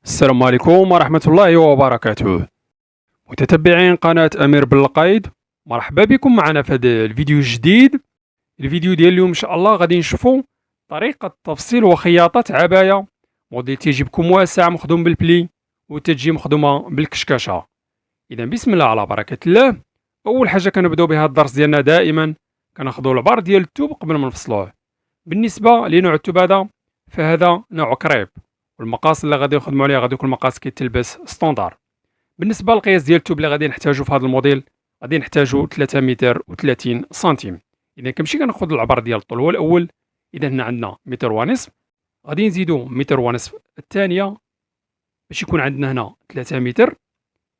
السلام عليكم ورحمة الله وبركاته. متتبعين قناة أمير بالقايد، مرحبا بكم معنا في هذا الفيديو الجديد. الفيديو ديال اليوم إن شاء الله غادي نشوفوا طريقة تفصيل وخياطة عباية موديل تيجي بكم واسع مخدوم بالبلي وتجي مخدومة بالكشكاشة. إذا بسم الله على بركة الله. أول حاجة كنبداو بها الدرس ديالنا دائما كناخذوا العبار ديال الثوب قبل ما نفصلوه. بالنسبة لنوع الثوب هذا فهذا نوع كريب، والمقاس اللي غادي نخدموا عليه غادي يكون مقاس كيتلبس ستوندار. بالنسبه للقياس ديال الثوب اللي غادي نحتاجو في هذا الموديل غادي نحتاجو 3 متر و30 سنتيم. اذا كنمشي كناخذ العبر ديال الطول هو الاول، اذا هنا عندنا متر ونصف، غادي نزيدو متر ونصف الثانيه باش يكون عندنا هنا 3 متر.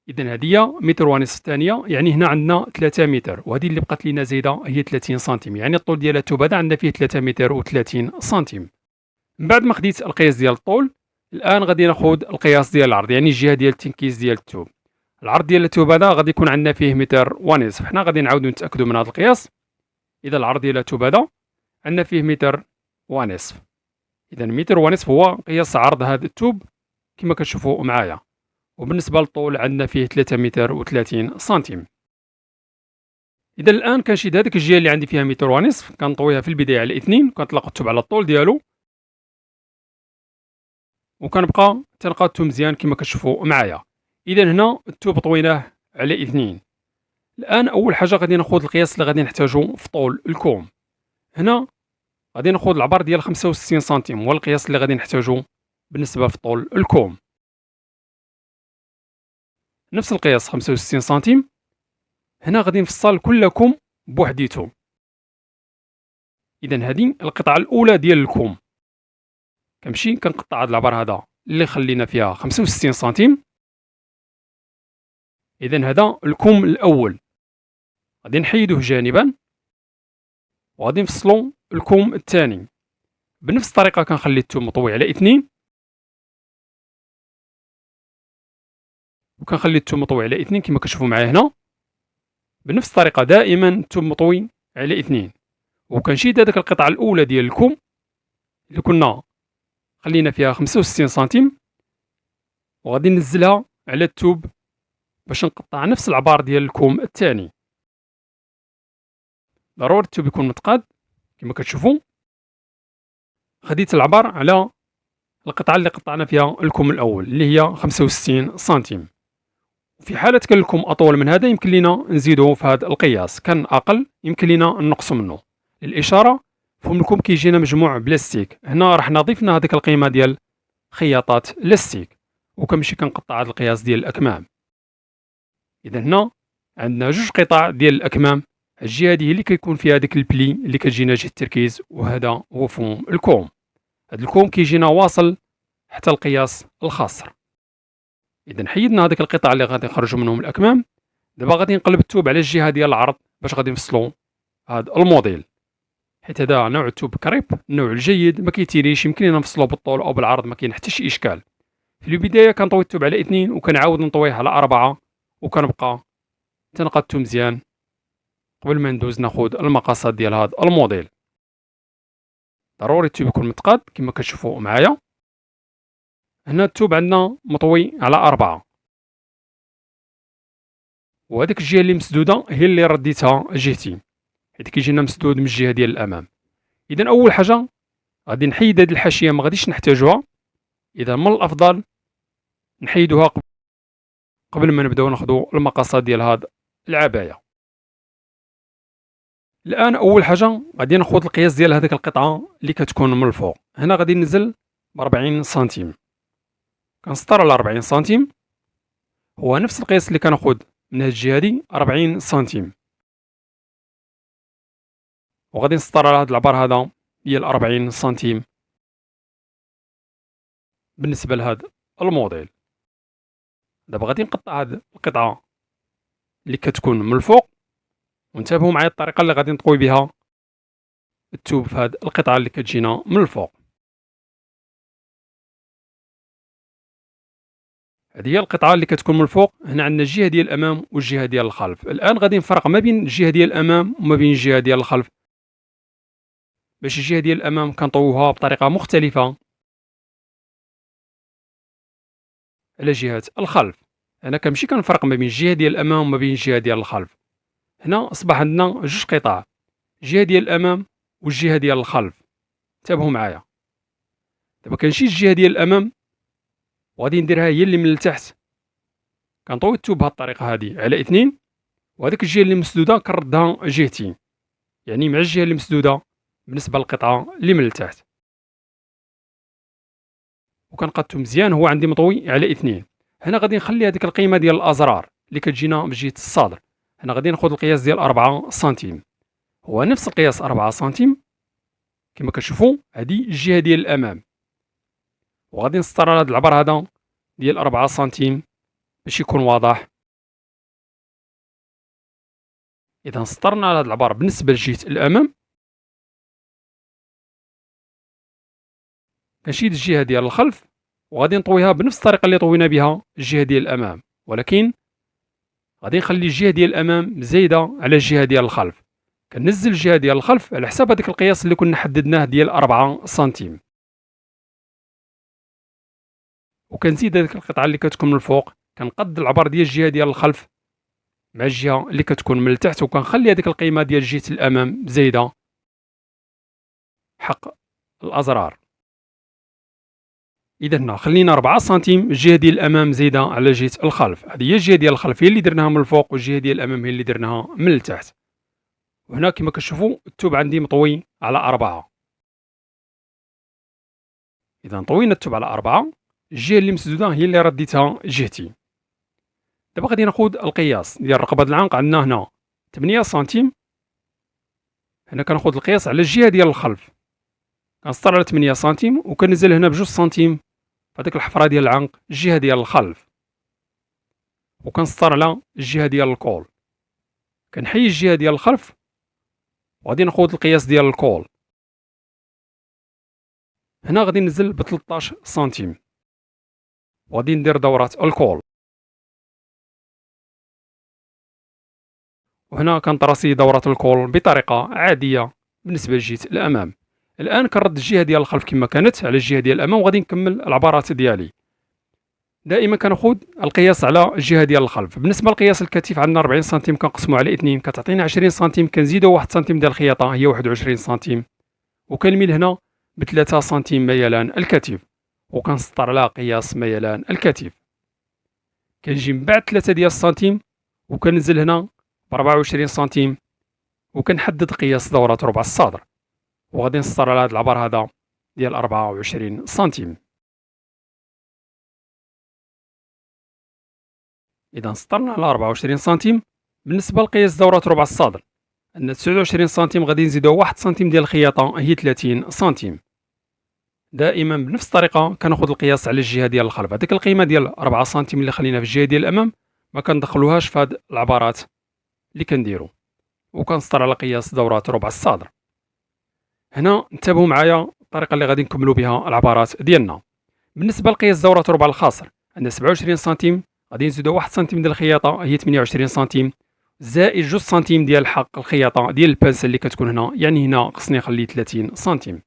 اذا هذه هي متر ونصف الثانيه، يعني هنا عندنا 3 متر، وهذه اللي بقات لينا زايده هي 30 سنتيم، يعني الطول ديال الثوب هذا عندنا فيه 3 متر و30 سنتيم. من بعد ما خديت القياس ديال الطول، الان غادي ناخذ القياس ديال العرض، يعني الجهه ديال التنكيس ديال الثوب. العرض ديال الثوب هذا غادي يكون عندنا فيه متر ونصف، حنا غادي نعاودو نتاكدوا من هذا القياس. اذا العرض ديال الثوب هذا عندنا فيه متر ونصف، اذا متر ونصف هو قياس عرض هذا الثوب كما كتشوفوا معايا. وبالنسبه للطول عندنا فيه 3 متر و30 سنتيم. اذا الان كنشد هذيك الجهه اللي عندي فيها متر ونصف كنطويها في البدايه على 2، كنطلق الثوب على الطول ديالو وكنبقى تنقادو مزيان كما كتشوفوا معايا. اذا هنا الثوب طويناه على 2. الان اول حاجه غادي ناخذ القياس اللي غادي نحتاجو في طول الكوم. هنا غادي ناخذ العبر ديال 65 سنتيم، هو القياس اللي غادي نحتاجو بالنسبه في طول الكوم. نفس القياس 65 سنتيم. هنا غادي نفصل كل كوم بوحديتو. اذا هذه القطعه الاولى ديال الكوم، كنمشي كنقطع هذا العبر هذا اللي خلينا فيها 65 سنتيم. اذا هذا الكوم الاول غادي نحيدوه جانبا، وغادي نفصلو الكوم الثاني. بنفس الطريقه كنخلي الثوب مطوي على 2، وكنخلي الثوب مطوي على 2 كما كتشوفوا معايا هنا. بنفس الطريقه دائما الثوب مطوي على 2، وكنشيد هذيك القطعه الاولى ديال الكوم اللي كنا خلينا فيها 65 سنتيم، وغادي ننزلها على الثوب باش نقطع نفس العبار ديال الكوم الثاني. ضروري الثوب يكون متقاد كما كتشوفوا. خديت العبر على القطعه اللي قطعنا فيها الكوم الاول اللي هي 65 سنتيم. في حاله كان الكوم اطول من هذا يمكن لنا نزيدوه في هذا القياس، كان اقل يمكن لنا نقص منه. للاشاره فم الكوم كيجينا مجموع بلاستيك، هنا راح نضيفنا هذيك القيمه ديال خياطات لاستيك، وكنمشي كنقطع هذا القياس ديال الاكمام. اذا هنا عندنا جوج قطع ديال الاكمام، الجهه هذه هي اللي كيكون فيها ديك البلي اللي كتجينا جهه التركيز، وهذا هو فم الكوم. هذا الكوم كيجينا واصل حتى القياس الخاصر. اذا حيدنا هذيك القطع اللي غادي نخرجوا منهم الاكمام. دابا غادي نقلب الثوب على الجهه ديال العرض باش غادي نفصلوا هذا الموديل، حيت هذا نوع الثوب كريب، النوع الجيد ما كيتيريش، يمكن لنا نفصلوه بالطول او بالعرض ما كاين حتى شي اشكال. في البدايه كنطوي الثوب على 2 وكنعاود نطويه على 4، وكنبقى تنقادو مزيان قبل ما ندوز ناخذ المقاسات ديال هذا الموديل. ضروري الثوب يكون متقاد كما كتشوفوا معايا. هنا الثوب عندنا مطوي على 4، وهذيك الجهه اللي مسدوده هي اللي رديتها جهتي، حيت كيجينا مسدود من الجهه ديال الامام. اذا اول حاجه غادي نحيد هذه الحاشيه ما غاديش نحتاجوها، اذا من الافضل نحيدوها قبل ما نبداو ناخذ المقاسات ديال هذه العبايه. الان اول حاجه غادي ناخذ القياس ديال هذيك القطعه اللي كتكون من الفوق. هنا غادي ننزل ب 40 سنتيم، كنسطر على 40 سنتيم، هو نفس القياس اللي كناخذ من هذه الجهه هذه 40 سنتيم، وغادي نسطر على هذا العبر هذا ديال 40 سنتيم بالنسبه لهذا الموديل. دابا غادي نقطع هذه القطعه اللي كتكون من الفوق، وانتبهوا معايا الطريقه اللي غادي نطوي بها الثوب في هذه القطعه اللي كتجينا من الفوق. هذه هي القطعه اللي كتكون من الفوق. هنا عندنا الجهه ديال الامام والجهه ديال الخلف. الان غادي نفرق ما بين الجهه ديال الامام وما بين الجهه ديال الخلف، باش الجهه ديال الامام كنطويوها بطريقه مختلفه على جهة الخلف. أنا كنمشي كنفرق ما بين الجهة ديال الأمام وما بين الجهة ديال الخلف. هنا أصبح عندنا جوج قطع، الجهة ديال الأمام والجهة ديال الخلف. انتبهوا معايا، دابا كنمشي الجهة ديال الأمام وغادي نديرها هي اللي من التحت، كنطوي الثوب بهذه الطريقة هذه على 2، وهذيك الجهة اللي مسدودة كنردها جهتين، يعني مع الجهة اللي مسدودة بالنسبة للقطعة اللي من التحت، وكنقادو مزيان. هو عندي مطوي على 2. هنا غادي نخلي هذيك القيمة ديال الأزرار اللي كتجينا بجهة الصدر. هنا غادي ناخذ القياس ديال 4 سنتيم، هو نفس القياس 4 سنتيم كما كتشوفوا، هذه الجهة ديال الأمام، وغادي نسطر على هذا العبر هذا ديال 4 سنتيم باش يكون واضح. إذا سطرنا على هذا العبر بالنسبة لجهة الأمام، كنشيد الجهة ديال الخلف وغادي نطويها بنفس الطريقة اللي طوينا بها الجهة ديال الأمام، ولكن غادي نخلي الجهة ديال الأمام زايدة على الجهة ديال الخلف. كننزل الجهة ديال الخلف على حساب هذاك القياس اللي كنا حددناه ديال 4 سنتيم، وكنزيد هذيك القطعة اللي كتكون من الفوق، كنقد العبر ديال الجهة ديال الخلف مع الجهة اللي كتكون من التحت، وكنخلي هذيك القيمة ديال جهة الأمام زايدة حق الأزرار. إذا هنا خلينا 4 سنتيم الجهة ديال الأمام زايدة على جهة الخلف. هذه هي الجهة ديال الخلف هي اللي درناها من الفوق، والجهة ديال الأمام هي اللي درناها من التحت. وهنا كما كتشوفوا الثوب عندي مطوي على 4. إذا طوينا الثوب على 4، الجهة اللي مسدودة هي اللي رديتها جهتي. دابا غادي ناخذ القياس ديال رقبة العنق، عندنا هنا 8 سنتيم. هنا كناخذ القياس على الجهة ديال الخلف، كنسطر على 8 سنتيم وكنزل هنا بجوج سنتيم في هذيك الحفرة ديال العنق الجهة ديال الخلف، وكنسطر على الجهة ديال الكول. كنحيي الجهة ديال الخلف وغادي ناخذ القياس ديال الكول. هنا غادي ننزل ب 13 سنتيم وغادي ندير دورة الكول، وهنا كنطراسي دورة الكول بطريقة عادية بالنسبة لجهة الأمام. الآن كنرد الجهة ديال الخلف كما كانت على الجهة ديال الأمام، وغادي نكمل العبارات ديالي. دائما كناخذ القياس على الجهة ديال الخلف. بالنسبة لقياس الكتف عندنا 40 سنتيم، كنقسمو على 2 كتعطينا 20 سنتيم، كنزيدو 1 سنتيم ديال الخياطة هي 21 سنتيم، وكنميل هنا ب 3 سنتيم ميلان الكتف، وكنسطر على قياس ميلان الكتف. كنجي من بعد 3 ديال السنتيم وكننزل هنا ب 24 سنتيم، وكنحدد قياس دورة ربع الصدر، وغادي نسطر على هذا العبر هذا ديال 24 سنتيم. إذا سطرنا على 24 سنتيم. بالنسبة لقياس دورة ربع الصدر عندنا 29 سنتيم، غادي نزيدو 1 سنتيم ديال الخياطة هي 30 سنتيم. دائما بنفس الطريقة كناخذ القياس على الجهة ديال الخلف. هذيك القيمة ديال 4 سنتيم اللي خلينا في الجهة ديال الأمام ما كندخلوهاش في هاد العبارات اللي كنديرو، وكنسطر على قياس دورة ربع الصدر. هنا انتبهوا معايا الطريقة اللي غادي نكملوا بها العبارات ديالنا. بالنسبة لقياس دورة ربع الخاصر عندنا 27 سنتيم، غادي نزيدو 1 سنتيم ديال الخياطة هي 28 سنتيم، زائد 2 سنتيم ديال حق الخياطة ديال البانسة اللي كتكون هنا، يعني هنا خصني نخلي 30 سنتيم،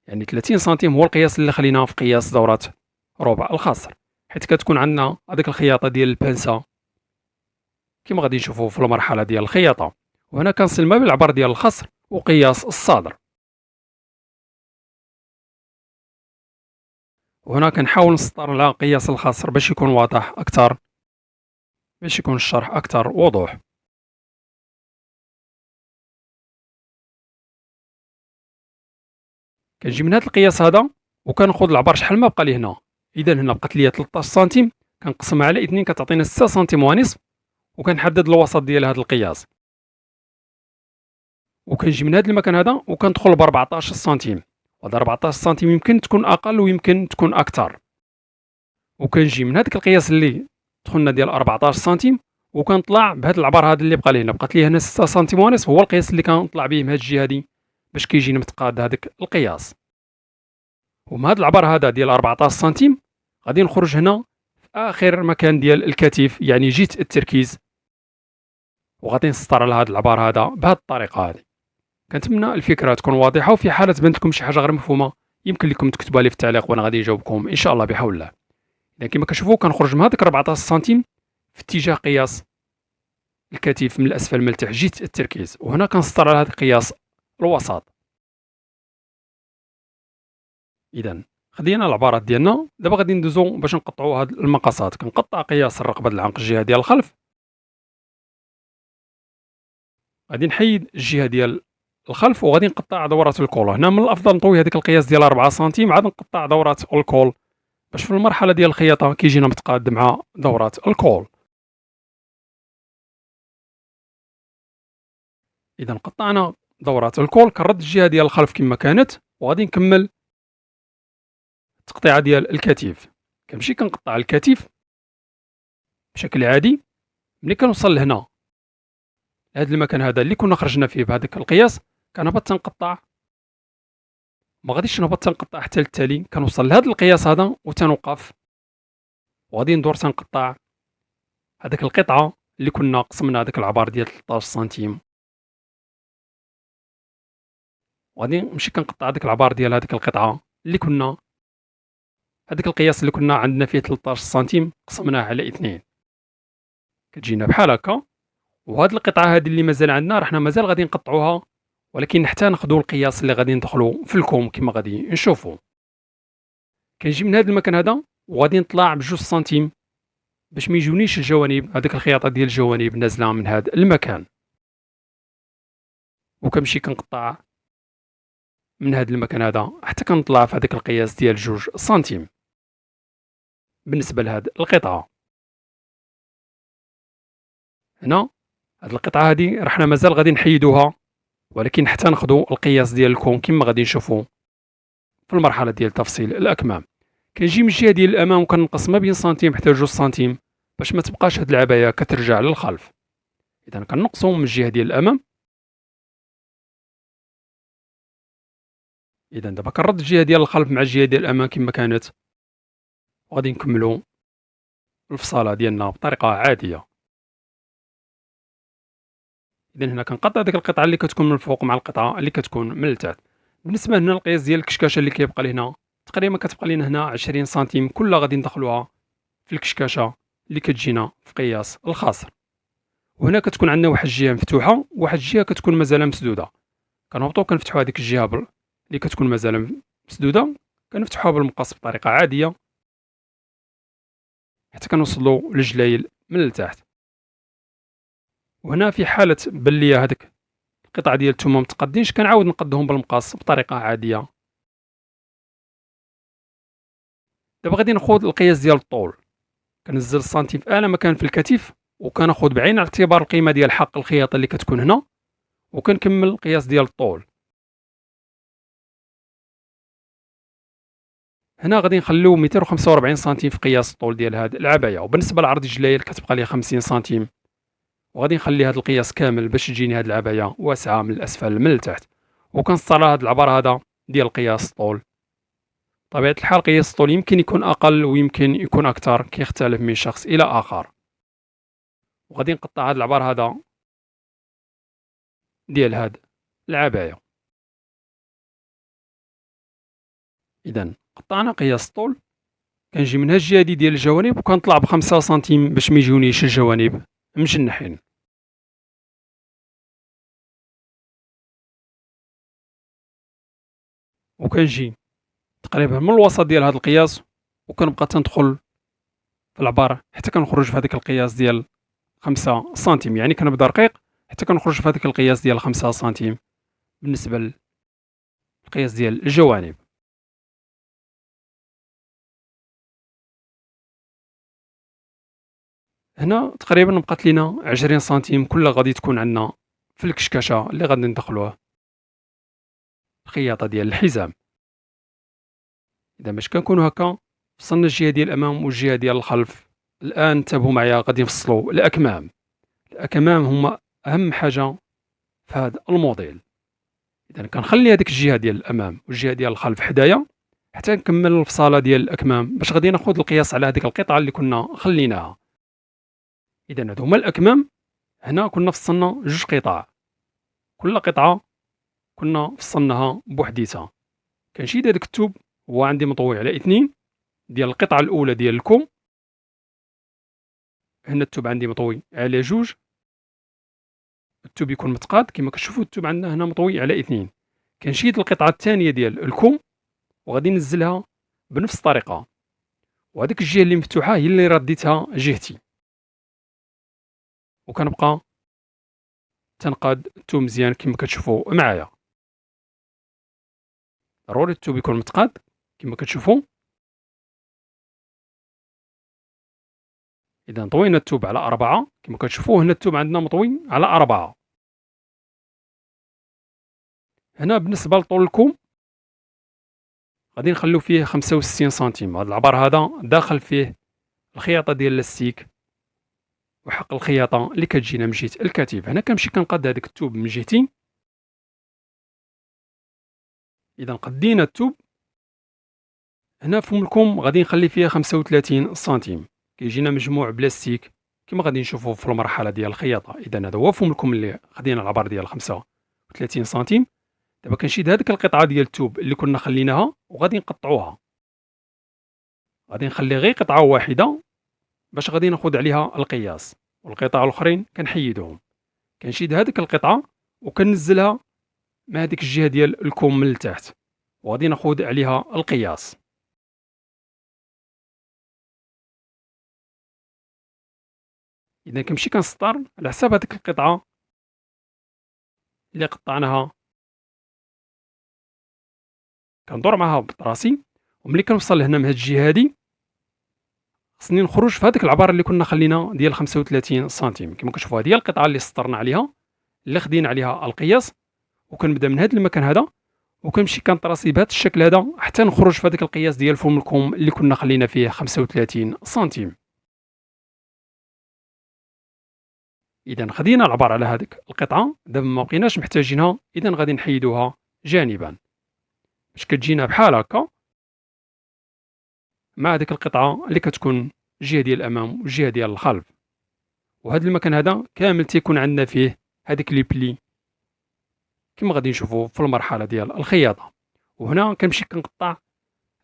يعني 30 سنتيم هو القياس اللي خليناه في قياس دورة ربع الخاصر، حيت كتكون عندنا هذيك الخياطة ديال البانسة كما غادي نشوفوا في المرحلة ديال الخياطة. وهنا كنصل ما بين العبر ديال الخصر وقياس الصدر، وهنا كنحاول نسطر على قياس الخصر باش يكون واضح أكثر، باش يكون الشرح أكثر وضوح. كنجي من هذا القياس هذا وكناخذ العبر شحال ما بقى لي هنا. إذا هنا بقات لي 13 سنتيم، كنقسمها على 2 كتعطينا 6 سنتيم ونصف، وكنحدد الوسط ديال هذا القياس، وكنجي من هذا المكان هذا وكندخل ب 14 سنتيم، وهذا 14 سنتيم يمكن تكون أقل ويمكن تكون أكثر. وكنجي من هذاك القياس اللي دخلنا ديال 14 سنتيم وكنطلع بهذا العبر هذا اللي بقى لي هنا، بقات لي هنا 6 سنتيم ونصف، هو القياس اللي كنطلع به من هذه الجهه هذه باش كيجيني متقاد هذاك القياس. ومن هذا العبر هذا ديال 14 سنتيم غادي نخرج هنا في آخر مكان ديال الكتف، يعني جهة التركيز، وغادي نسطر على هذا العبر هذا بهذه الطريقة هذه. كنتمنى الفكرة تكون واضحة، وفي حالة بانت لكم شي حاجة غير مفهومة يمكن لكم تكتبوها لي في التعليق وانا غادي نجاوبكم ان شاء الله بحول الله. إذا كما كتشوفوا كنخرج من هذاك 14 سنتيم في اتجاه قياس الكتف من الأسفل من التحت جهة التركيز، وهنا كنسطر على هذا قياس الوسط. إذا خدينا العبارات ديالنا، دابا غادي ندوزو باش نقطعوا هاد المقاسات. كنقطع قياس الرقبة د العنق الجهة ديال الخلف، غادي نحيد الجهة ديال الخلف وغادي نقطع دورات الكول. هنا من الأفضل نطوي هذيك القياس ديال 4 سنتيم، عاد نقطع دورات الكول باش في المرحلة ديال الخياطة كيجينا متقاد مع دورات الكول. إذا قطعنا دورات الكول، كنرد الجهة ديال الخلف كما كانت وغادي نكمل التقطيعة ديال الكتف. كنمشي كنقطع الكتف بشكل عادي. ملي كنوصل لهنا هذا المكان هذا اللي كنا خرجنا فيه بهذاك القياس، كنهبط تنقطع، ما غاديش نهبط تنقطع حتى للتالي، كنوصل لهذا القياس هذا وتنوقف وغادي ندور تنقطع هذاك القطعة اللي كنا قسمنا هذاك العبار ديال 13 سنتيم، وغادي نمشي كنقطع هذاك العبار ديال هذيك القطعة اللي كنا هذاك القياس اللي كنا عندنا فيه 13 سنتيم قسمناه على 2، كتجينا بحال هكا. وهاد القطعة هذه اللي مازال عندنا راه حنا مازال غادي نقطعوها، ولكن حتى ناخذوا القياس اللي غادي ندخلوا في الكوم كما غادي نشوفوا. كنجي من هذا المكان هذا وغادي نطلع ب2 سنتيم باش ما يجونيش الجوانب، هذيك الخياطة ديال الجوانب نازلة من هذا المكان، وكنمشي كنقطع من هذا المكان هذا حتى كنطلع في هذاك القياس ديال 2 سنتيم بالنسبة لهاد القطعة. هنا هاد القطعة هادي راه حنا مازال غادي نحيدوها، ولكن حتى ناخذوا القياس ديال الكون كما غادي نشوفوا في المرحلة ديال تفصيل الأكمام. كنجي من الجهة ديال الأمام وكنقص ما بين سنتيم حتى 2 سنتيم باش ما تبقاش هاد العباية كترجع للخلف. إذا كنقصوا من الجهة ديال الأمام. إذا دابا كنرد الجهة ديال الخلف مع الجهة ديال الأمام كما كانت، وغادي نكملوا الفصالة ديالنا بطريقة عادية. إذا هنا كنقطع ديك القطعة اللي كتكون من الفوق مع القطعة اللي كتكون من التحت. بالنسبة هنا القياس ديال الكشكاشة اللي كيبقى لهنا تقريبا كتبقى لنا هنا 20 سنتيم، كلها غادي ندخلوها في الكشكاشة اللي كتجينا في قياس الخاصر. وهنا كتكون عندنا واحد الجهة مفتوحة وواحد الجهة كتكون مازال مسدودة، كنهبطو كنفتحو هذيك الجهة اللي كتكون مازال مسدودة، كنفتحوها بالمقص بطريقة عادية حتى كنوصلوا للجلايل من التحت. وهنا في حالة بلي هذيك القطعة ديال الثومة متقدينش كنعاود نقدهم بالمقص بطريقة عادية. دابا غادي ناخذ القياس ديال الطول، كنزل السنتيم في اعلى مكان في الكتف وكناخذ بعين الاعتبار القيمة ديال حق الخياطة اللي كتكون هنا، وكنكمل القياس ديال الطول. هنا غادي نخليو 245 سنتيم في قياس الطول ديال هاد العباية. وبالنسبة لعرض الجلايل كتبقى لي 50 سنتيم، وغادي نخلي هاد القياس كامل باش تجيني هاد العباية واسعة من الأسفل من التحت. وكنسطر هاد العبار هذا ديال قياس الطول. طبيعة الحال قياس الطول يمكن يكون أقل ويمكن يكون أكثر، كيختلف من شخص إلى آخر. وغادي نقطع هاد العبار هذا ديال هاد العباية. إذا قطعنا قياس الطول، كنجي من هاد الجهة ديال الجوانب وكنطلع ب5 سنتيم باش ما يجونيش الجوانب مجنحين. وكنجي تقريبا من الوسط ديال هاد القياس وكنبقى تندخل في العبار حتى كنخرج في هذاك القياس ديال 5 سنتيم، يعني كنبدا رقيق حتى كنخرج في هذاك القياس ديال 5 سنتيم بالنسبة للقياس ديال الجوانب. هنا تقريبا بقات لينا 20 سنتيم كلها غادي تكون عندنا في الكشكشة اللي غادي ندخلوه الخياطة ديال الحزام. إذا باش كنكونوا هكا فصلنا الجهة ديال الأمام والجهة ديال الخلف. الآن انتبهوا معايا غادي نفصلوا الأكمام. الأكمام هما أهم حاجة في هذا الموديل. إذا كنخلي هذيك الجهة ديال الأمام والجهة ديال الخلف حدايا حتى نكمل الفصالة ديال الأكمام باش غادي ناخذ القياس على هذيك القطعة اللي كنا خليناها. إذا هادو هما الأكمام. هنا كنا فصلنا 2 قطع، كل قطعة كنا فصلناها بوحديتها. كنشيد هذاك الثوب هو عندي مطوي على 2 ديال القطعة الأولى ديال الكم. هنا الثوب عندي مطوي على 2، الثوب يكون متقاد كما كتشوفوا. الثوب عندنا هنا مطوي على 2. كنشيد القطعة الثانية ديال الكم وغادي ننزلها بنفس الطريقة، وهذيك الجهة اللي مفتوحة هي اللي رديتها جهتي، وكنبقى تنقاد الثوب مزيان كما كتشوفوا معايا. ضروري الثوب يكون متقاد كما كتشوفوا. إذا طوينا الثوب على 4 كما كتشوفوا. هنا الثوب عندنا مطوي على 4. هنا بالنسبة لطول الكم غادي نخليو فيه 65 سنتيم. هذا العبار هذا داخل فيه الخياطة ديال اللاستيك وحق الخياطة اللي كتجينا من جهة الكتف. هنا كنمشي كنقاد هذاك الثوب من جهتين. إذا قدينا الثوب هنا فم الكم غادي نخلي فيه 35 سنتيم. كيجينا مجموع بلاستيك كما غادي نشوفوا في المرحلة ديال الخياطة. إذا هذا هو فم الكم اللي خدينا العبار ديال 35 سنتيم. دابا كنشيد هذيك القطعة ديال الثوب اللي كنا خليناها وغادي نقطعوها. غادي نخلي غير قطعة واحدة باش غادي ناخذ عليها القياس، والقطع الاخرين كنحيدهم. كنشيد هذيك القطعة وكنزلها مع هذيك الجهة ديال الكم من التحت، وغادي ناخذ عليها القياس. إذا كنمشي كنسطر على حساب هذيك القطعة اللي قطعناها، كندور معها براسي، وملي كنوصل لهنا من هاد الجهة هادي خصني نخرج في هذاك العبار اللي كنا خلينا ديال 35 سنتيم. كما كتشوفوا هذه هي القطعة اللي سطرنا عليها اللي خدينا عليها القياس، وكنبدا من هذا المكان هذا وكنمشي كنطراسي بهذا الشكل هذا حتى نخرج في هذاك القياس ديال فم الكم اللي كنا خلينا فيه 35 سنتيم. اذا خدينا العبار على هذيك القطعه، دابا ما بقيناش محتاجينها، اذا غادي نحيدوها جانبا باش كتجينا بحال هكا مع هذيك القطعه اللي كتكون الجهه ديال الامام والجهه ديال الخلف. وهذا المكان هذا كامل تيكون عندنا فيه هذيك لي بلي كما غادي نشوفوا في المرحله ديال الخياطه. وهنا كنمشي كنقطع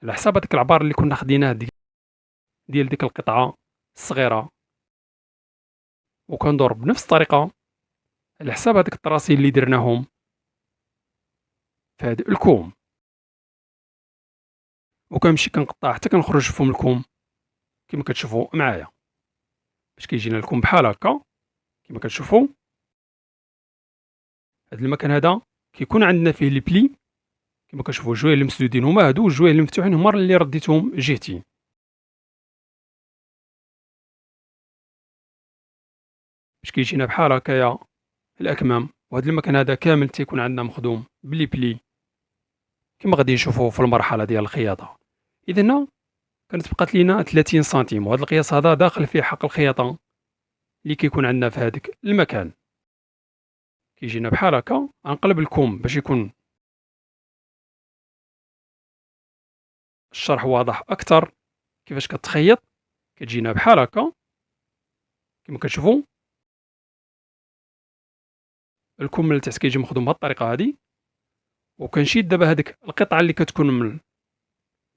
على حساب هذاك العبار اللي كنا خديناه ديال ديك القطعه الصغيره، وكندور بنفس الطريقه على حساب هذيك الطراسي اللي درناهم في هذا الكوم، وكنمشي كنقطع حتى كنخرج فم الكوم كما كتشوفوا معايا باش كيجينا الكوم بحال هكا كما كتشوفوا. هذا المكان هذا كيكون عندنا فيه لي بلي كما كتشوفوا. الجوايه اللي مسدودين هما هادو، الجوايه اللي مفتوحين هما اللي رديتهم جهتين. باش كيجينا بحال هكايا الاكمام. وهذا المكان هذا كامل تيكون عندنا مخدوم بلي بلي كما غادي نشوفوا في المرحله ديال الخياطه. اذا هنا كانت بقات لينا 30 سنتيم، وهذا القياس هذا داخل فيه حق الخياطه اللي كيكون عندنا في هذاك المكان. كيجينا بحال هكا. غنقلب الكم باش يكون الشرح واضح اكثر كيفاش كتخيط. كتجينا بحال هكا كما كتشوفوا. الكم من التحت كيجي مخدوم بهذه الطريقه هذه، وكنشيد دابا هذيك القطعه اللي كتكون اللي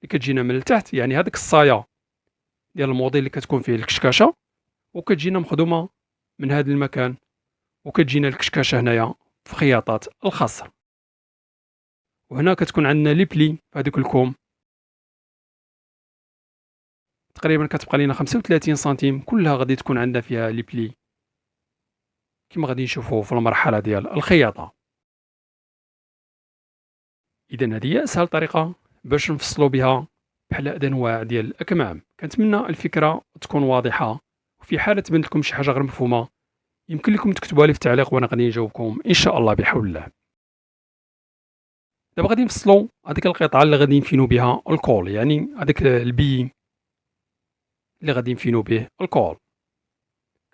كتجينا من التحت، يعني هذيك الصايه ديال الموديل اللي كتكون فيه الكشكاشه، وكتجينا مخدومه من هذا المكان، وكتجينا الكشكاشه هنايا في خياطات الخاصه. وهنا كتكون عندنا لي بلي في هذيك الكم تقريبا كتبقى لينا 35 سنتيم، كلها غادي تكون عندنا فيها لي بلي كما غادي نشوفوا في المرحله ديال الخياطه. اذا هذه هي اسهل طريقه باش نفصلوا بها بحال هاد انواع ديال الاكمام. كنتمنى الفكره تكون واضحه، وفي حاله تبان لكم شي حاجه غير مفهومه يمكن لكم تكتبوها لي في التعليق وانا غادي نجاوبكم ان شاء الله بحول الله. دابا غادي نفصلوا هذيك القطعه اللي غادي نفينوا بها الكول، يعني هذاك البي اللي غادي نفينوا به الكول.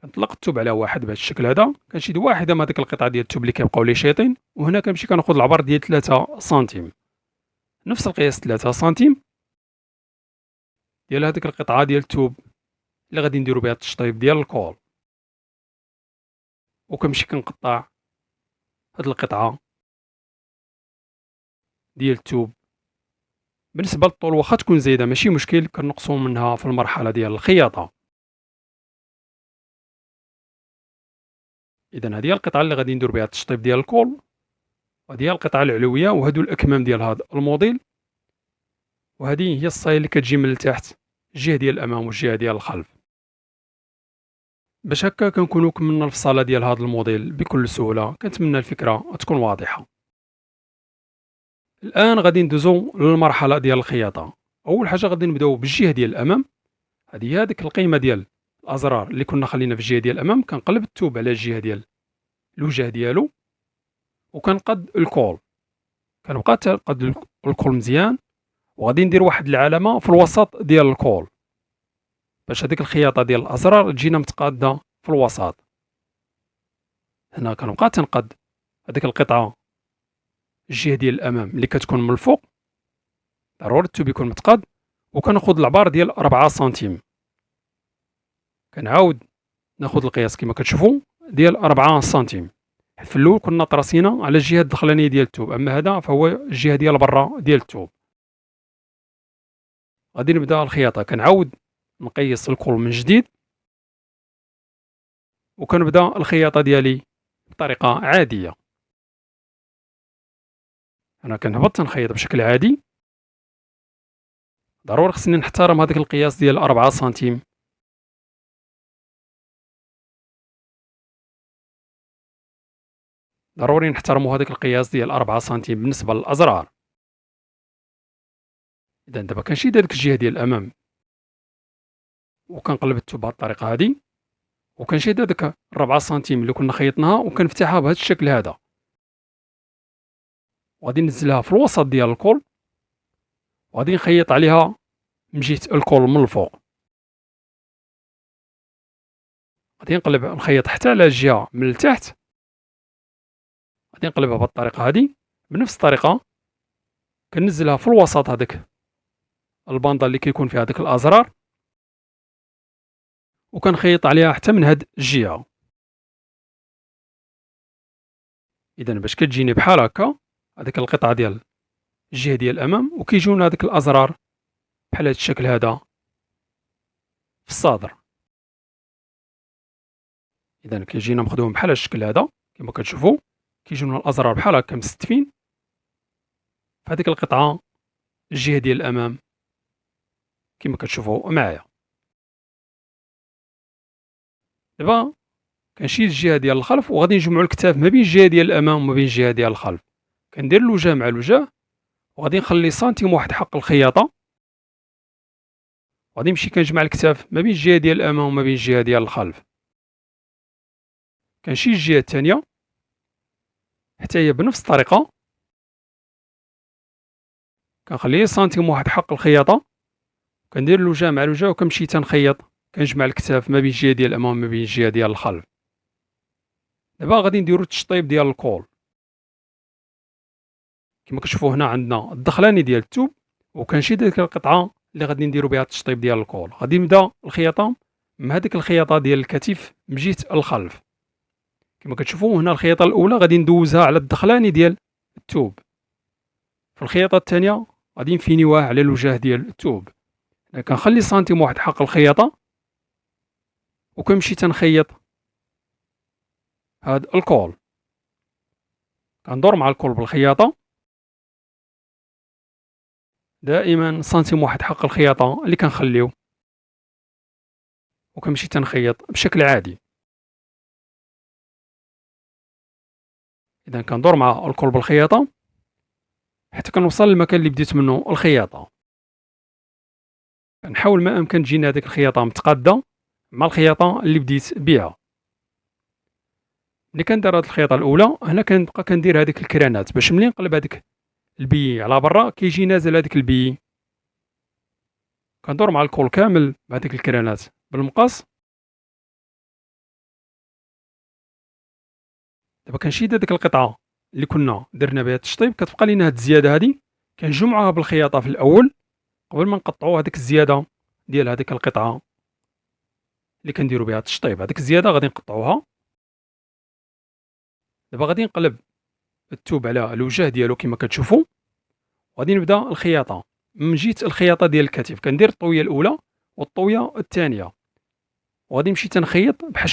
كنطلق الثوب على واحد بهذا الشكل هذا، كنشد واحده من هذيك القطعه ديال الثوب اللي كيبقاو لي شايطين، وهنا كنمشي كناخذ العبر ديال 3 سنتيم، نفس القياس 3 سنتيم ديال هذيك القطعه ديال الثوب اللي غادي نديروا بها التشطيب ديال الكول. وكنمشي كنقطع هاد القطعه ديال الثوب بالنسبة للطول واخا تكون زايدة ماشي مشكل، كنقصو منها في المرحلة ديال الخياطة. إذا هذه هي القطعة اللي غادي ندير بها التشطيب ديال الكول، وهذه هي القطعة العلوية، وهادو الأكمام ديال هذا الموديل، وهذه هي الصاية اللي كتجي من التحت الجهة ديال الأمام والجهة ديال الخلف. باش هكا كنكونو كملنا الفصالة ديال هذا الموديل بكل سهولة. كنتمنى الفكرة تكون واضحة. الآن غادي ندوزو للمرحلة ديال الخياطة. أول حاجة غادي نبداو بالجهة ديال الأمام. هذه هي ديك القيمة ديال الأزرار اللي كنا خلينا في الجهة ديال الأمام. كنقلب الثوب على الجهة ديال الوجه ديالو، وكنقد الكول. كنبقى تنقد الكول مزيان، وغادي ندير واحد العلامة في الوسط ديال الكول باش هذيك الخياطة ديال الأزرار تجينا متقادة في الوسط. هنا كنبقى تنقد هذيك القطعة الجهة ديال الأمام اللي كتكون من الفوق، ضروري الثوب يكون متقاد، وكناخد العبار ديال 4 سنتيم. كنعاود ناخد القياس كما كتشوفوا ديال 4 سنتيم. في الأول كنا طراسينا على الجهة الدخلانية ديال الثوب، أما هذا فهو الجهة ديال برا ديال الثوب. غادي نبدا الخياطة. كنعاود نقيس الكول من جديد، وكنبدا الخياطة ديالي بطريقة عادية. أنا كنهبط تنخيط بشكل عادي. ضروري خصني نحترم هذاك القياس ديال 4 سنتيم. ضروري نحترموا هذاك القياس ديال 4 سنتيم بالنسبة للأزرار. إذا دابا كنشد هذيك الجهة ديال الأمام، وكنقلب الثوب بهذه الطريقة هذه، وكنشد هذاك 4 سنتيم اللي كنا خيطناها وكنفتحها بهذا الشكل هذا، وغادي ننزلها في الوسط ديال الكول، وغادي نخيط عليها من جهة الكول من الفوق. غادي نقلب نخيط حتى على الجهة من التحت. غادي نقلبها بهذه الطريقة هذه. بنفس الطريقة كنزلها في الوسط هذاك الباندا اللي كيكون فيها هذيك الأزرار، وكنخيط عليها حتى من هاد الجهة. إذا باش كتجيني بحال هكا هذيك القطعة ديال الجهة ديال الأمام، وكيجيونا هذيك الأزرار بحال هاد الشكل هذا في الصدر. إذا كيجينا مخدوم بحال هاد الشكل هذا كما كتشوفوا، كيجيونا الأزرار بحال هكا مستفين في هذيك القطعة الجهة ديال الأمام كما كتشوفوا معايا. دابا كنشيل الجهة ديال الخلف، وغادي نجمعوا الكتاف ما بين الجهة ديال الأمام وما بين الجهة ديال الخلف. كندير الوجه مع الوجه، وغادي نخلي سنتيم واحد حق الخياطة، وغادي نمشي كنجمع الكتاف ما بين الجهة ديال الأمام وما بين الجهة ديال الخلف. كنشيل الجهة الثانية حتى هي بنفس الطريقة، كنخلي سنتيم واحد حق الخياطة، كندير الوجه مع الوجه، وكنمشي تنخيط كنجمع الكتاف ما بين الجهة ديال الأمام وما بين الجهة ديال الخلف. دابا غادي نديرو التشطيب ديال الكول. كما كتشوفوا هنا عندنا الدخلاني ديال الثوب، وكنشد ديك القطعة اللي غادي نديرو بها التشطيب ديال الكول. غادي نبدا الخياطة مع هذيك الخياطة ديال الكتف من جهة الخلف. كما كتشوفوا هنا الخياطة الأولى غادي ندوزها على الدخلاني ديال الثوب، في الخياطة الثانية غادي نفينيوها على الوجه ديال الثوب. كنخلي سنتيم واحد حق الخياطة، وكنمشي تنخيط هاد الكول. كندور مع الكول بالخياطة دائما سنتيم واحد حق الخياطة اللي كنخليو، وكنمشي تنخيط بشكل عادي. إذا كندور مع الكول بالخياطة حتى كنوصل للمكان اللي بديت منه الخياطة. كنحاول ما أمكن تجينا هذيك الخياطة متقادة مع الخياطة اللي بديت بها. ملي كندير هاد الخياطة الأولى هنا كنبقى كندير هذيك الكرانات باش ملي نقلب هذيك البي على برا كيجي نازل هذيك البي. كندور مع الكول كامل بهذيك الكرانات بالمقص. دابا كنشيد هذيك القطعة اللي كنا درنا بها التشطيب، كتبقى لينا هاد الزيادة هادي كنجمعوها بالخياطة في الأول قبل ما نقطعوا هذيك الزيادة ديال هذيك القطعة اللي كنديروا بها التشطيب. هذيك الزيادة غادي نقطعوها. دابا غادي نقلب الثوب على الوجه ديالو كما كتشوفوا، وغادي نبدا الخياطة من جهة الخياطة ديال الكتف كندير الطوية الأولى والطوية الثانية، وغادي نمشي تنخيط بحال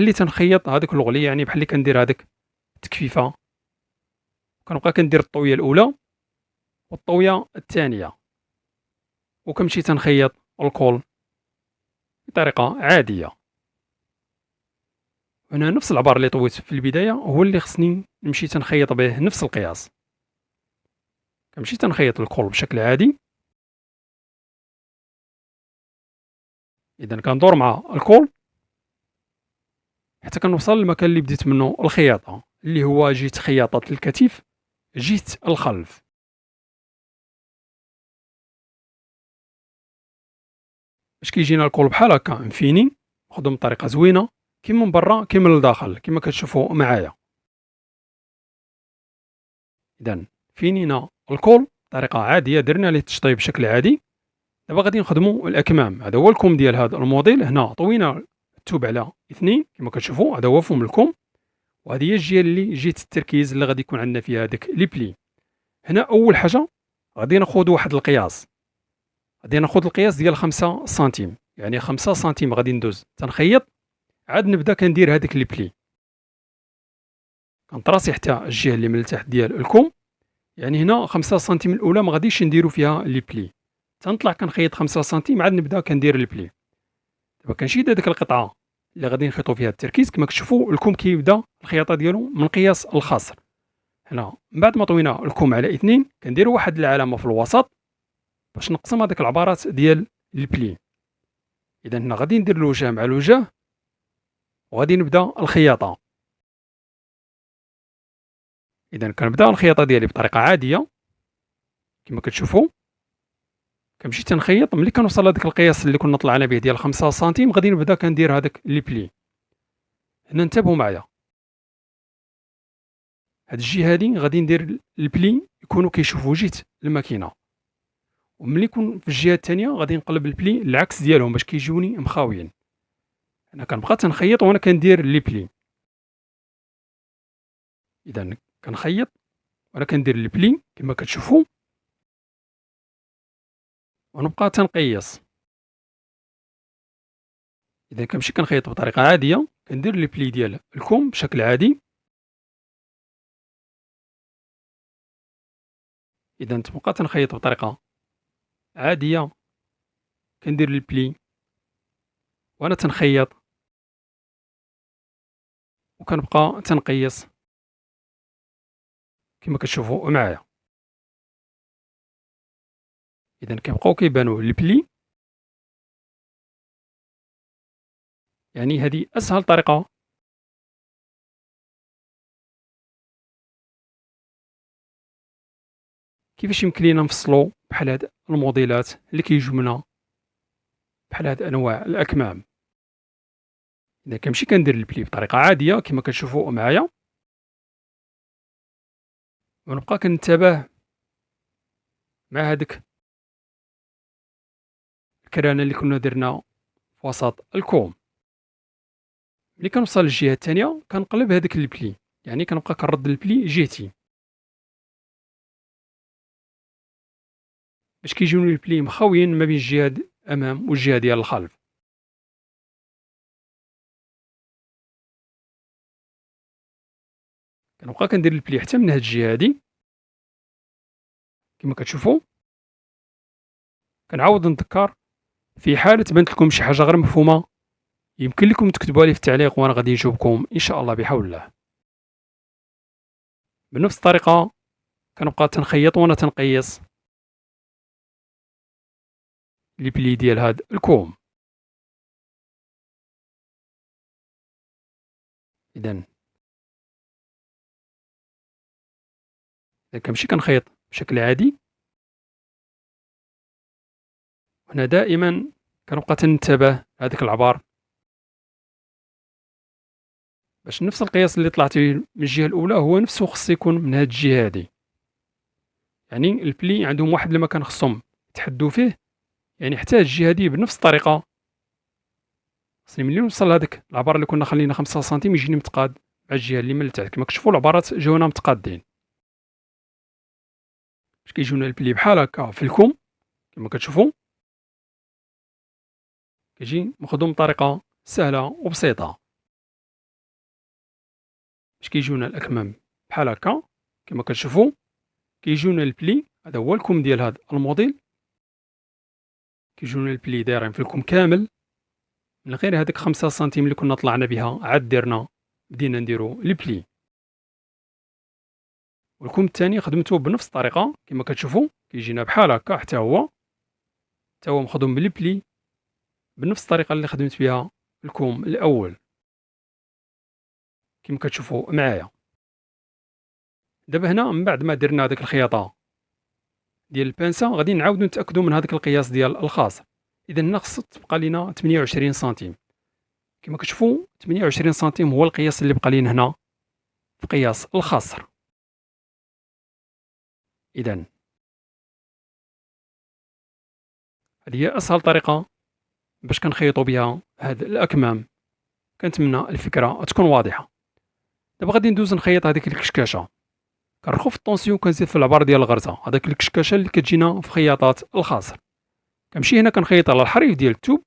اللي تنخيط هذيك الغلية، يعني بحال اللي كندير هذيك التكفيفة، كنبقى كندير الطوية الأولى والطوية الثانية، وكنمشي تنخيط الكول بطريقة عادية. هنا نفس العبار اللي طويت في البداية هو اللي خصني نمشي تنخيط به نفس القياس، كنمشي تنخيط الكول بشكل عادي. إذا كندور مع الكول حتى كنوصل للمكان اللي بديت منه الخياطة، اللي هو جهة خياطة الكتف جهة الخلف. باش كيجينا الكول بحال هكا مفيني، ناخدو بطريقة زوينة كيما من برا كيما من الداخل كيما كتشوفوا معايا. إذا فينينا الكول بطريقة عادية، درنا ليه التشطيب بشكل عادي. دابا غادي نخدمو الأكمام. هذا هو الكم ديال هذا الموديل. هنا طوينا الثوب على 2 كما كتشوفوا، هذا هو فم الكم، وهذه هي الجهة اللي جهة التركيز اللي غادي يكون عندنا فيها هذاك لي بلي. هنا أول حاجة غادي ناخذ واحد القياس، غادي ناخذ القياس ديال 5 سنتيم، يعني 5 سنتيم غادي ندوز تنخيط، عاد نبدا كندير هذيك لي بلي، كنطراسي حتى الجهة اللي من التحت ديال الكم. يعني هنا 5 سنتيم الأولى ما غاديش نديرو فيها لي بلي، تنطلع كنخيط 5 سنتيم عاد نبدا كندير لي بلي. دابا كنشيد هذيك القطعة اللي غادي نخيطو فيها التركيز، كما كتشوفوا الكم كيبدا الخياطة ديالو من قياس الخاصر. هنا من بعد ما طوينا الكم على 2 كنديروا واحد العلامة في الوسط باش نقسم هذيك العبارات ديال البلي. إذا هنا غادي ندير الوجه مع الوجه وغادي نبدا الخياطة. إذا كنبدا الخياطة ديالي بطريقة عادية كما كتشوفوا، كنمشي تنخيط. ملي كنوصل لهذاك القياس اللي كنا طلعنا به ديال 5 سنتيم غادي نبدا كندير هذاك لي بلي. هنا انتبهوا معايا، هاد الجهة هادي غادي ندير البلي يكونوا كيشوفوا جهة الماكينة، وملي يكون في الجهة الثانية غادي نقلب البلي العكس ديالهم باش كيجوني مخاويين. انا كنبقى تنخيط وانا كندير لي بلي. اذا كنخيط وانا كندير لي بلي كما كتشوفوا، ونبقى تنقيس. اذا كنمشي كنخيط بطريقة عادية كندير لي بلي ديال الكم بشكل عادي. إذا تبقى تنخيط بطريقة عادية، كندير البلي وأنا تنخيط وكنبقى تنقيس كما كتشوفوا معايا. إذا كيبقاو كيبانوا البلي. يعني هذه أسهل طريقة كيفاش يمكن لينا نفصلوا بحال هاد الموديلات اللي كيجيو لنا بحال هاد أنواع الأكمام. إذا كنمشي كندير البلي بطريقة عادية كما كتشوفوا معايا، ونبقى كنتبه مع هاديك الكرانة اللي كنا درنا في وسط الكوم. ملي كنوصل للجهة الثانية كنقلب هاديك البلي، يعني كنبقى كنرد البلي جهتي باش كيجيوني البلي مخاويين ما بين الجهة الأمام والجهة ديال الخلف. كنبقى كندير البلي حتى من هاد الجهة هادي كما كتشوفوا. كنعاود نذكر، في حالة بانت لكم شي حاجة غير مفهومة يمكن لكم تكتبوها لي في التعليق وانا غادي نجاوبكم ان شاء الله بحول الله. بنفس الطريقة كنبقى تنخيط وانا تنقيس لي بلي ديال هاد الكوم. اذا كنمشي كنخيط بشكل عادي. هنا دائما كنبقى تنتبه هذيك العبار باش نفس القياس اللي طلعت من الجهة الأولى هو نفسه خص يكون من هاد الجهة هادي. يعني البلي عندهم واحد المكان خصهم يتحدوا فيه، يعني حتى هاد الجهة هادي بنفس الطريقة خصني ملي نوصل لهاديك العبارة اللي كنا خلينا 5 سنتيم يجيني متقاد مع الجهة اللي من التحت. كما كتشوفوا العبارات جاونا متقادين باش كيجيونا البلي بحال هكا في الكم. كما كتشوفوا كيجي مخدوم بطريقة سهلة وبسيطة باش كيجيونا الأكمام بحال هكا. كما كتشوفوا كيجيونا البلي، هذا هو الكم ديال هذا الموديل. كيجيونا البلي دايرين في الكم كامل، من غير هذيك 5 سنتيم اللي كنا طلعنا بها عاد درنا بدينا نديرو البلي. والكم الثاني خدمته بنفس الطريقة كما كتشوفوا كيجينا بحال هكا، حتى هو مخدوم بالبلي بنفس الطريقة اللي خدمت بها الكم الأول كما كتشوفوا معايا. دابا هنا من بعد ما درنا هذيك الخياطة ديال البانسا غادي نعاودو نتأكدو من هذاك القياس ديال الخاص. إذا هنا خص تبقى لينا 28 سنتيم. كما كتشوفوا 28 سنتيم هو القياس اللي بقى لينا هنا في قياس الخاصر. إذا هذه هي أسهل طريقة باش كنخيطوا بها هاد الأكمام. كنتمنى الفكرة تكون واضحة. دابا غادي ندوز نخيط هذيك الكشكاشة. كنرخو في الطونسيون كنزيد في العبار ديال الغرزة، هذاك الكشكاشة اللي كتجينا في خياطات الخاصر. كنمشي هنا كنخيط على الحريف ديال الثوب.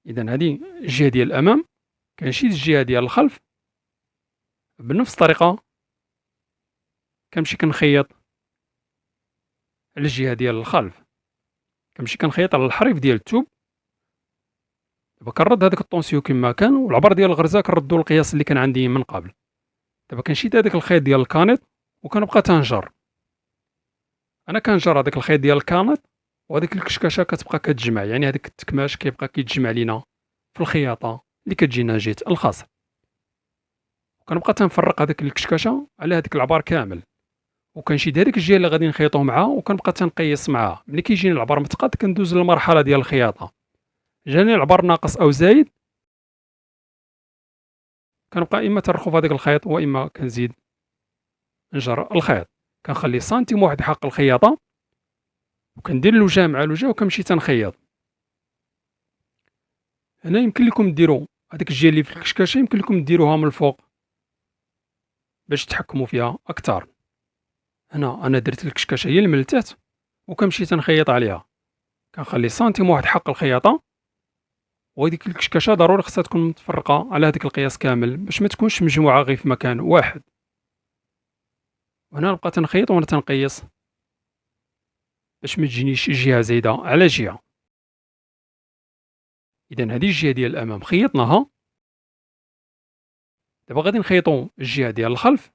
إذا هذه الجهة ديال الأمام، كنشيد الجهة ديال الخلف بنفس الطريقة. كنمشي كنخيط على الجهة ديال الخلف، كنمشي كنخيط على الحريف ديال الثوب. دابا كنرد هذاك الطونسيون كما كان، والعبر ديال الغرزة كنردو القياس اللي كان عندي من قبل. دابا كنشيد هذاك الخيط ديال الكانيط وكنبقى تنجر. انا كنجر هذاك الخيط ديال الكانيط وهذيك الكشكاشه كتبقى كتجمع، يعني هذاك التكماش كيبقى كيتجمع لينا في الخياطه اللي كتجينا جهه الخاص. وكنبقى تنفرق هذاك الكشكاشه على هذاك العبار كامل، وكنشيد هذيك الجهه اللي غادي نخيطو معها وكنبقى تنقيس معها. ملي كيجيني العبار متقاد كندوز للمرحله ديال الخياطه. جاني العبار ناقص او زايد كنبقى اما تنرخو في هذاك الخيط واما كنزيد نجر الخيط. كنخلي سنتيم واحد حق الخياطه وكندير لوجه مع لوجه وكنمشي تنخيط. هنا يمكن لكم ديروا هذيك الجهه اللي في الكشكاشه يمكن لكم ديروها من الفوق باش تحكموا فيها اكثر. هنا انا درت الكشكاشه هي اللي من التحت وكنمشي تنخيط عليها. كنخلي سنتيم واحد حق الخياطه، وهذيك الكشكاشه ضروري خصها تكون متفرقه على هذيك القياس كامل باش ما تكونش مجموعه غير في مكان واحد. وهنا نبقى تنخيط وانا تنقيس باش ما تجينيش جهه زايده على جهه. اذا هذه الجهه ديال الامام خيطناها. دابا غادي نخيطو الجهه ديال الخلف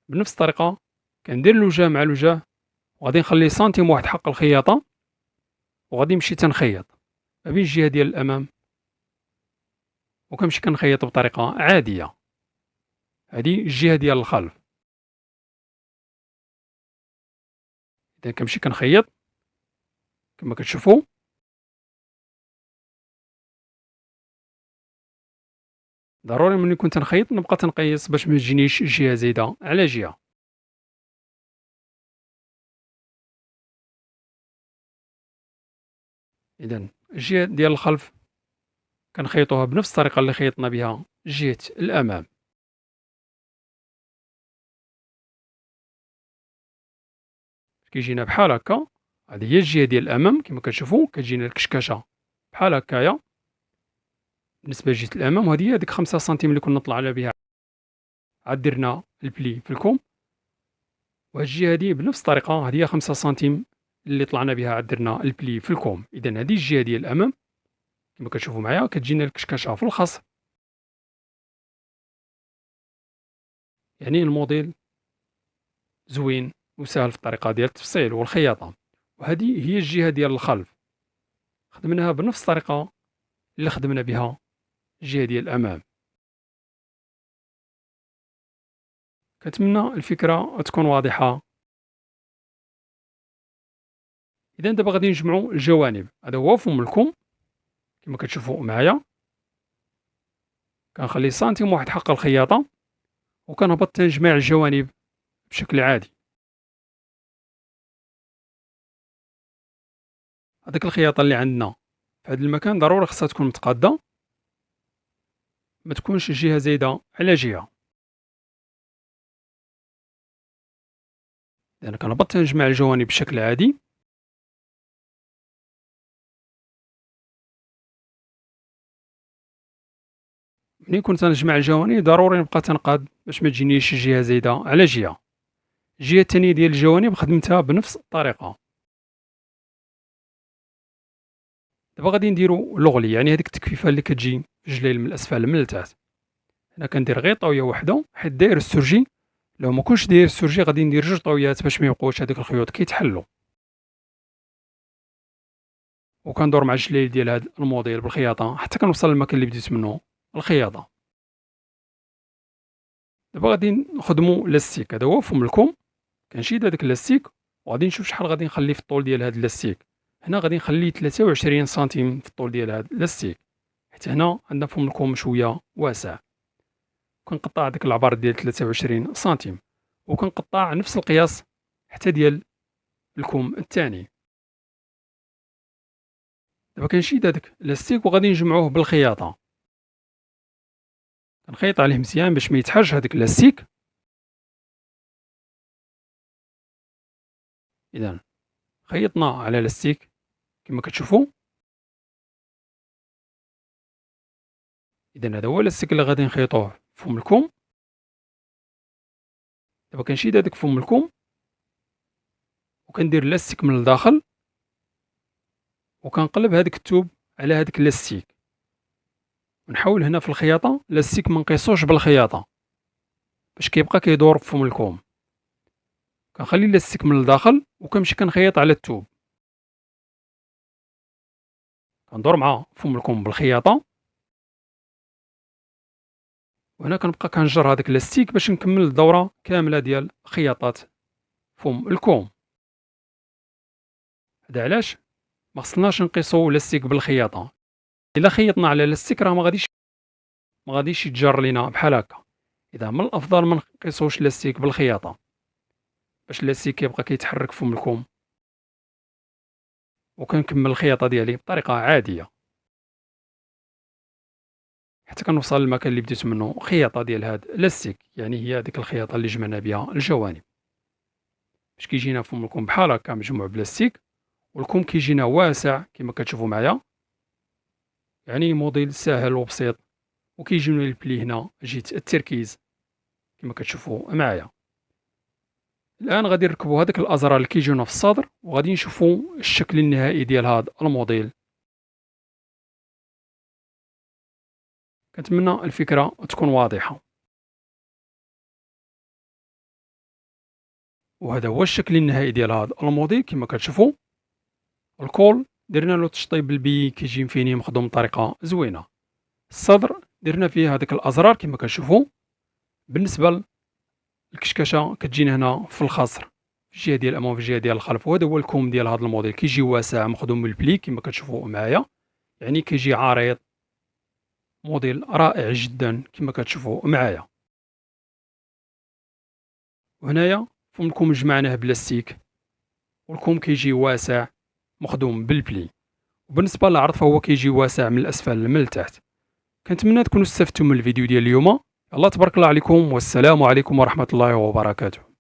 بنفس الطريقه. كندير لوجه مع لوجه وغادي نخلي سنتيم واحد حق الخياطه وغادي نمشي تنخيط ما بين الجهه ديال الامام وكنمشي كنخيط بطريقه عاديه. هذه الجهه ديال الخلف. اذا كنمشي كنخيط كما كتشوفوا. ضروري ملي كنت نخيط نبقى تنقيس باش ما تجينيش جهه زايده على جهه. اذا الجهه ديال الخلف كنخيطوها بنفس الطريقه اللي خيطنا بها جهه الامام. كيجينا بحال هكا. هذه هي الجهه ديال الامام كما كتشوفوا كتجينا الكشكاشه بحال هكايا بالنسبه لجهه الامام. وهذه هي ديك 5 سنتيم اللي كنا طلعنا بها عاد درنا البلي في الكم. وهاد الجهه هذه بنفس الطريقه هذه هي 5 سنتيم اللي طلعنا بها عاد درنا البلي في الكم. اذا هذه الجهه ديال الامام كما كتشوفوا معايا كتجينا الكشكاشه في الخص. يعني الموديل زوين وسهل في الطريقه ديال التفصيل والخياطه. وهذه هي الجهه ديال الخلف خدمناها بنفس الطريقه اللي خدمنا بها الجهه ديال الامام. كنتمنى الفكره تكون واضحه. اذا دابا غادي نجمعوا الجوانب. هذا هو فم الكم كما كتشوفوا معايا. كنخلي سنتيم واحد حق الخياطه وكنهبط تنجمع الجوانب بشكل عادي. هذيك الخياطه اللي عندنا في هذا المكان ضروري خصها تكون متقاده، ما تكونش جهه زايده على جهه. إذا كنهبط نجمع الجوانب بشكل عادي. ملي كنت نجمع الجوانب ضروري نبقى تنقاد باش ما تجينيش شي جهة زايدة على جهة. الجهة الثانية ديال الجوانب خدمتها بنفس الطريقة. دابا غادي نديرو لوغلي، يعني هذيك التكفيفة اللي كتجي في الجليل من الأسفل من التحت. هنا كندير غير طاوية وحدة حيت داير السرجي. لو ما كنتش داير السرجي غادي ندير جوج طاويات باش ما يبقاوش هذوك الخيوط كيتحلوا. وكندور مع الجليل ديال هذا الموديل بالخياطة حتى كنوصل للمكان اللي بديت منه الخياطة. دابا غادي نخدمو لاستيك، هذا هو فم الكم. كنشيد هذاك اللاستيك وغادي نشوف شحال غادي نخلي في الطول ديال هذا اللاستيك. هنا غادي نخلي 23 سنتيم في الطول ديال هذا اللاستيك، حيت هنا عندنا فم الكم شوية واسع. كنقطع داك العبار ديال 23 سنتيم وكنقطع نفس القياس حتى ديال الكم الثاني. دابا كنشيد هذاك اللاستيك وغادي نجمعوه بالخياطة. كنخيط عليه مزيان باش ما يتحرش هذاك اللاستيك. إذا خيطنا على لاستيك كما كتشوفوا. إذا هذا هو اللاستيك اللي غادي نخيطوه في فم الكم. دابا كنشيد هذاك فم الكم وكندير اللاستيك من الداخل وكنقلب هذاك الثوب على هذاك اللاستيك، ونحاول هنا في الخياطة اللاستيك ما نقيسوش بالخياطة باش كيبقى كيدور في فم الكم. كنخلي اللاستيك من الداخل وكنمشي كنخيط على الثوب. كندور مع فم الكم بالخياطة، وهنا كنبقى كنجر هذاك اللاستيك باش نكمل الدورة كاملة ديال خياطات فم الكم. هذا علاش ما خصناش نقيسو لاستيك بالخياطة. الا خيطنا على لاستيك راه ما غاديش يتجر لينا بحال هكا. اذا من الافضل ما نقيسوش لاستيك بالخياطة باش اللاستيك كيبقى كيتحرك في فم الكم وكنكمل الخياطة ديالي بطريقة عادية حتى كنوصل للمكان اللي بديت منه خياطة ديال هاد لاستيك، يعني هي هذيك الخياطة اللي جمعنا بها الجوانب باش كيجينا فم الكم بحال هكا مجموع بلاستيك، والكم كيجينا واسع كما كتشوفوا معايا. يعني موديل سهل وبسيط، وكيجينا البلي هنا جهة التركيز كما كتشوفوا معايا. الان غادي نركبوا هذاك الازرار اللي كيجيونا في الصدر وغادي نشوفوا الشكل النهائي ديال هذا الموديل. كنتمنى الفكرة تكون واضحة. وهذا هو الشكل النهائي ديال هذا الموديل كما كتشوفوا. الكول درنا له تشطيب بالبي كيجي فيني مخدوم بطريقة زوينة. الصدر درنا فيه هذيك الازرار كما كتشوفوا. بالنسبة الكشكشه كتجينا هنا في الخصر في الجهه ديال الامام وفي الجهه ديال الخلف، وهذا هو الكم ديال هذا الموديل كيجي واسع مخدوم بالبلي كما كتشوفوا معايا، يعني كيجي عريض. موديل رائع جدا كما كتشوفوا معايا. وهنايا فم الكم جمعناه بلاستيك والكم كيجي واسع مخدوم بالبلي، وبالنسبه للعرض فهو كيجي واسع من الاسفل من التحت. كنتمنى تكونوا استفدتوا من الفيديو ديال اليوم. الله تبارك الله عليكم، والسلام عليكم ورحمه الله وبركاته.